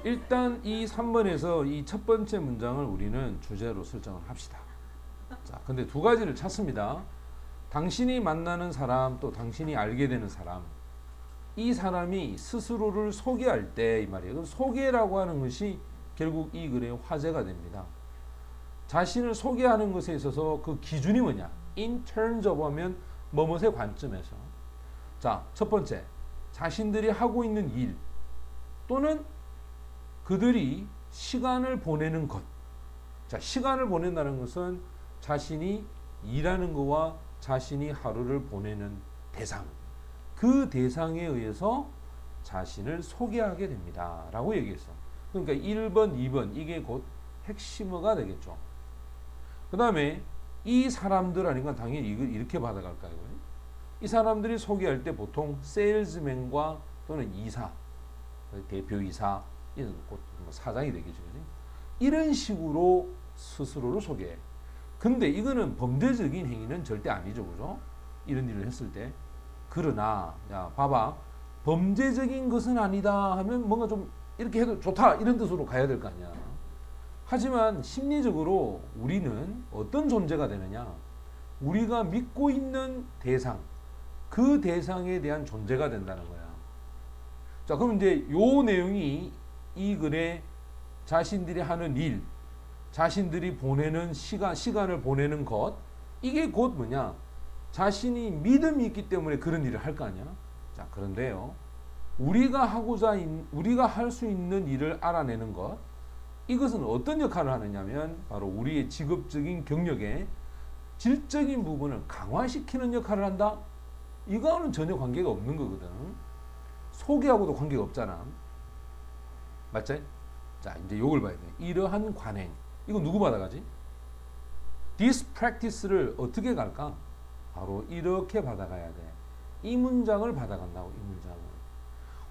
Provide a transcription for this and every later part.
일단 이 3번에서 이 첫 번째 문장을 우리는 주제로 설정을 합시다. 자, 근데 두 가지를 찾습니다. 당신이 만나는 사람, 또 당신이 알게 되는 사람. 이 사람이 스스로를 소개할 때 이 말이에요. 소개라고 하는 것이 결국 이 글의 화제가 됩니다. 자신을 소개하는 것에 있어서 그 기준이 뭐냐? In terms of 하면 뭐뭇의 관점에서. 자, 첫 번째. 자신들이 하고 있는 일 또는 그들이 시간을 보내는 것. 자, 시간을 보낸다는 것은 자신이 일하는 것과 자신이 하루를 보내는 대상. 그 대상에 의해서 자신을 소개하게 됩니다. 라고 얘기했어. 그러니까 1번, 2번 이게 곧 핵심어가 되겠죠. 그 다음에 이 사람들 아닌가 당연히 이걸 이렇게 받아갈까요? 이 사람들이 소개할 때 보통 세일즈맨과 또는 이사, 대표이사, 이런 곧 사장이 되겠죠. 이런 식으로 스스로를 소개해. 근데 이거는 범죄적인 행위는 절대 아니죠. 그죠? 이런 일을 했을 때. 그러나, 야, 봐봐. 범죄적인 것은 아니다 하면 뭔가 좀 이렇게 해도 좋다. 이런 뜻으로 가야 될 거 아니야. 하지만 심리적으로 우리는 어떤 존재가 되느냐. 우리가 믿고 있는 대상, 그 대상에 대한 존재가 된다는 거야. 자, 그럼 이제 요 내용이 이 글에 자신들이 하는 일, 자신들이 보내는 시간을 보내는 것, 이게 곧 뭐냐? 자신이 믿음이 있기 때문에 그런 일을 할 거 아니야? 자, 그런데요. 우리가 할 수 있는 일을 알아내는 것, 이것은 어떤 역할을 하느냐면 바로 우리의 직업적인 경력에 질적인 부분을 강화시키는 역할을 한다? 이거는 전혀 관계가 없는 거거든. 소개하고도 관계가 없잖아. 맞지? 자, 이제 요걸 봐야 돼. 이러한 관행. 이거 누구 받아가지? This practice를 어떻게 갈까? 바로 이렇게 받아가야 돼. 이 문장을 받아간다고, 이 문장을.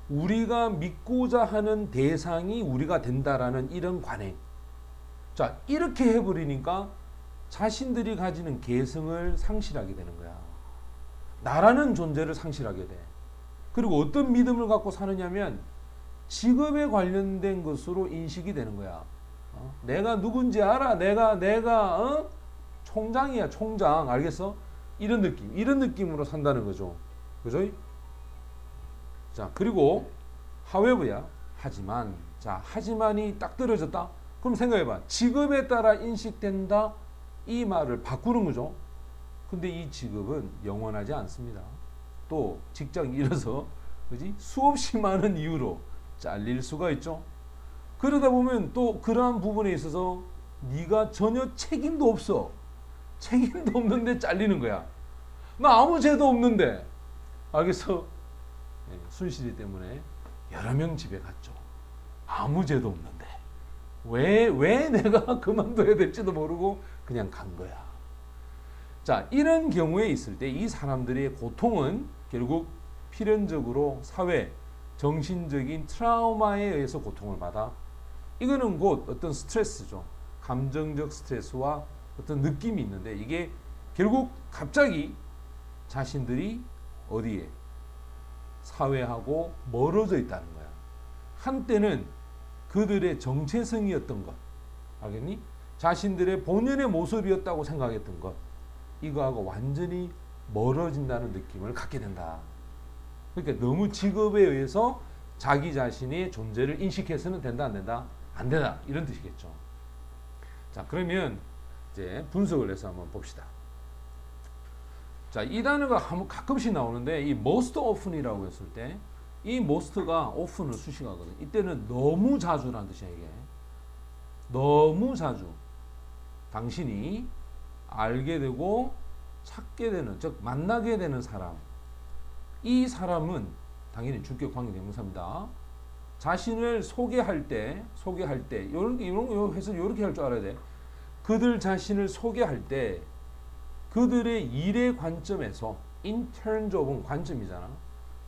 우리가 믿고자 하는 대상이 우리가 된다라는 이런 관행. 자, 이렇게 해버리니까 자신들이 가지는 개성을 상실하게 되는 거야. 나라는 존재를 상실하게 돼. 그리고 어떤 믿음을 갖고 사느냐면 직업에 관련된 것으로 인식이 되는 거야. 내가 누군지 알아. 내가 총장이야, 총장. 알겠어? 이런 느낌으로 산다는 거죠. 그죠? 자, 그리고 however야. 하지만. 자, 하지만이 딱 떨어졌다. 그럼 생각해봐. 직업에 따라 인식된다. 이 말을 바꾸는 거죠. 근데 이 직업은 영원하지 않습니다. 또 직장 잃어서 그지? 수없이 많은 이유로 잘릴 수가 있죠. 그러다 보면 또 그러한 부분에 있어서 네가 전혀 책임도 없어. 책임도 없는데 잘리는 거야. 나 아무 죄도 없는데. 알겠어? 네, 순실이 때문에 여러 명 집에 갔죠. 아무 죄도 없는데. 왜 내가 그만둬야 될지도 모르고 그냥 간 거야. 자, 이런 경우에 있을 때 이 사람들의 고통은 결국 필연적으로 사회, 정신적인 트라우마에 의해서 고통을 받아. 이거는 곧 어떤 스트레스죠. 감정적 스트레스와 어떤 느낌이 있는데 이게 결국 갑자기 자신들이 어디에? 사회하고 멀어져 있다는 거야. 한때는 그들의 정체성이었던 것. 알겠니? 자신들의 본연의 모습이었다고 생각했던 것. 이거하고 완전히 멀어진다는 느낌을 갖게 된다. 그러니까 너무 직업에 의해서 자기 자신의 존재를 인식해서는 된다, 안 된다? 안 된다. 이런 뜻이겠죠. 자, 그러면 이제 분석을 해서 한번 봅시다. 자, 이 단어가 가끔씩 나오는데 이 most often이라고 했을 때 이 most가 often을 수식하거든. 이때는 너무 자주라는 뜻이야, 이게. 너무 자주. 당신이 알게 되고 찾게 되는, 즉 만나게 되는 사람. 이 사람은 당연히 주격 관계 대명사입니다. 자신을 소개할 때 이런 거 해서 이렇게 할 줄 알아야 돼. 그들 자신을 소개할 때 그들의 일의 관점에서 in terms of은 관점이잖아.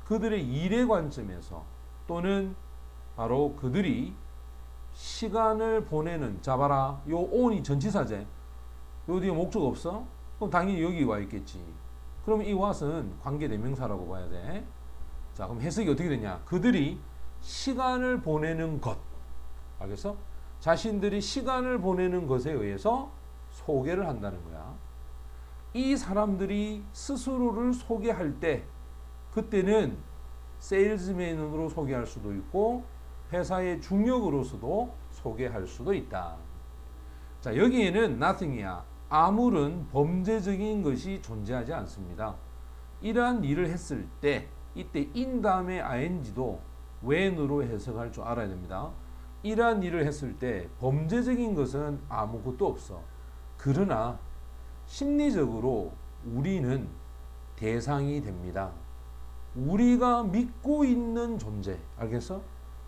그들의 일의 관점에서 또는 바로 그들이 시간을 보내는, 자 봐라, 요 on이 전치사제. 요 뒤에 목적 없어? 그럼 당연히 여기 와 있겠지. 그럼 이 what은 관계대명사라고 봐야 돼. 자, 그럼 해석이 어떻게 되냐? 그들이 시간을 보내는 것. 알겠어? 자신들이 시간을 보내는 것에 의해서 소개를 한다는 거야. 이 사람들이 스스로를 소개할 때 그때는 세일즈맨으로 소개할 수도 있고 회사의 중역으로서도 소개할 수도 있다. 자, 여기에는 nothing이야. 아무런 범죄적인 것이 존재하지 않습니다. 이러한 일을 했을 때 이때 in 다음에 ing도 when으로 해석할 줄 알아야 됩니다. 이러한 일을 했을 때 범죄적인 것은 아무것도 없어. 그러나 심리적으로 우리는 대상이 됩니다. 우리가 믿고 있는 존재, 알겠어?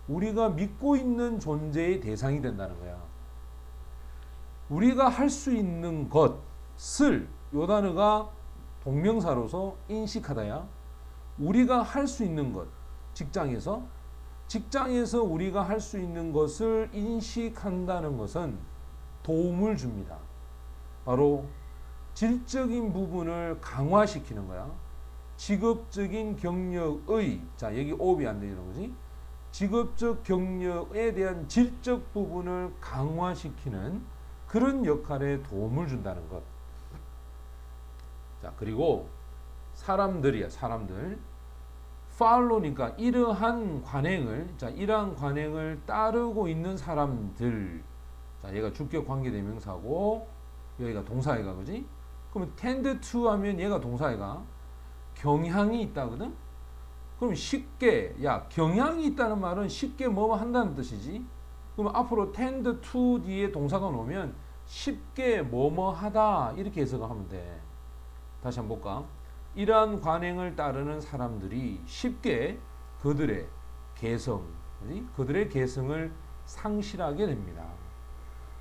우리가 믿고 있는 존재의 대상이 된다는 거야. 우리가 할 수 있는 것을, 요 단어가 동명사로서 인식하다야. 우리가 할 수 있는 것, 직장에서 우리가 할 수 있는 것을 인식한다는 것은 도움을 줍니다. 바로 질적인 부분을 강화시키는 거야. 직업적인 경력의, 자 여기 오비 안 되는 거지. 직업적 경력에 대한 질적 부분을 강화시키는 그런 역할에 도움을 준다는 것. 자, 그리고 사람들이야, 사람들. follow니까 이러한 관행을, 자, 이러한 관행을 따르고 있는 사람들. 자, 얘가 주격 관계대명사고, 여기가 동사애가, 그지? 그러면 tend to 하면 얘가 동사애가 경향이 있다거든? 그럼 쉽게, 야, 경향이 있다는 말은 쉽게 뭐 한다는 뜻이지? 그럼 앞으로 tend to 뒤에 동사가 나오면 쉽게 뭐뭐 하다 이렇게 해석하면 돼. 다시 한번 볼까? 이러한 관행을 따르는 사람들이 쉽게 그들의 개성, 그들의 개성을 상실하게 됩니다.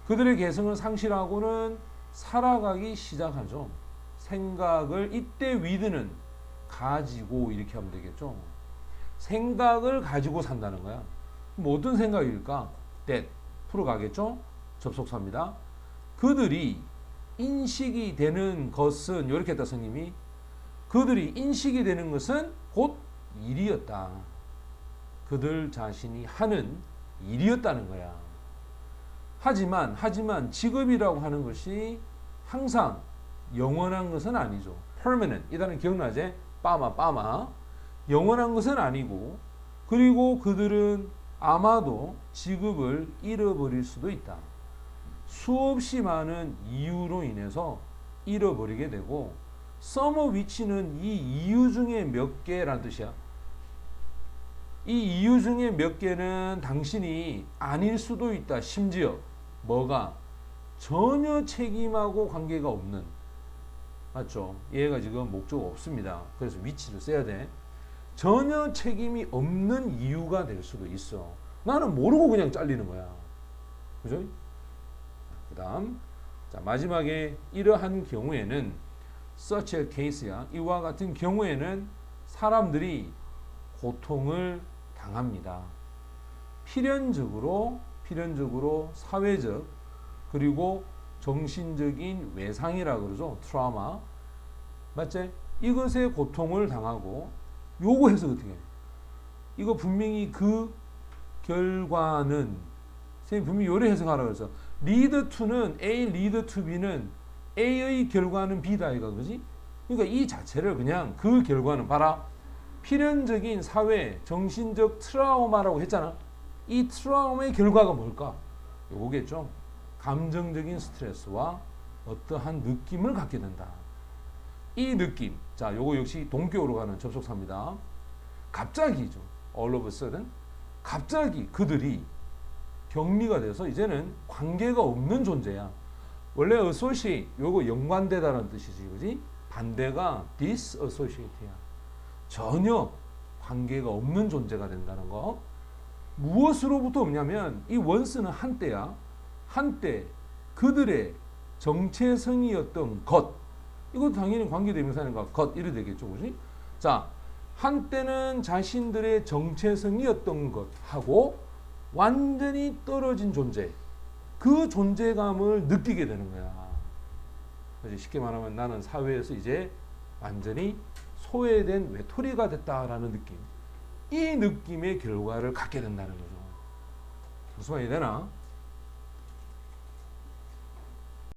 그들의 개성을 상실하고는 살아가기 시작하죠. 생각을 이때 with는 가지고 이렇게 하면 되겠죠. 생각을 가지고 산다는 거야. 뭐 어떤 생각일까? that 풀어가겠죠. 접속사입니다. 그들이 인식이 되는 것은 이렇게 했다 선생님이. 그들이 인식이 되는 것은 곧 일이었다. 그들 자신이 하는 일이었다는 거야. 하지만 직업이라고 하는 것이 항상 영원한 것은 아니죠. permanent 이 단어 기억나지? 빠마 영원한 것은 아니고, 그리고 그들은 아마도 직업을 잃어버릴 수도 있다. 수없이 많은 이유로 인해서 잃어버리게 되고, some of which는 이 이유 중에 몇 개란 뜻이야. 이 이유 중에 몇 개는 당신이 아닐 수도 있다. 심지어 뭐가 전혀 책임하고 관계가 없는, 맞죠? 얘가 지금 목적 없습니다. 그래서 which를 써야 돼. 전혀 책임이 없는 이유가 될 수도 있어. 나는 모르고 그냥 잘리는 거야. 그죠? 그 다음, 자, 마지막에 이러한 경우에는 such a case야. 이와 같은 경우에는 사람들이 고통을 당합니다. 필연적으로 사회적 그리고 정신적인 외상이라 그러죠. 트라우마. 맞지? 이것에 고통을 당하고, 요거 해서 어떻게 해? 이거 분명히 그 결과는, 선생님 분명히 요래 해석하라고 해서 lead to는 A, lead to B는 A의 결과는 B다 이거 그지? 그러니까 이 자체를 그냥 그 결과는 봐라. 필연적인 사회 정신적 트라우마라고 했잖아. 이 트라우마의 결과가 뭘까? 요거겠죠. 감정적인 스트레스와 어떠한 느낌을 갖게 된다. 이 느낌, 자, 요거 역시 동격으로 가는 접속사입니다. 갑자기죠. all of a sudden, 갑자기 그들이 격리가 돼서 이제는 관계가 없는 존재야. 원래 associate, 요거 연관되다라는 뜻이지, 그지? 반대가 disassociate야. 전혀 관계가 없는 존재가 된다는 거. 무엇으로부터 없냐면 이 once는 한때야. 한때 그들의 정체성이었던 것. 이것도 당연히 관계대명사니까 것 이래 되겠죠, 그지? 자, 한때는 자신들의 정체성이었던 것하고 완전히 떨어진 존재. 그 존재감을 느끼게 되는 거야. 그래서 쉽게 말하면 나는 사회에서 이제 완전히 소외된 외톨이가 됐다라는 느낌. 이 느낌의 결과를 갖게 된다는 거죠. 무슨 말이 되나?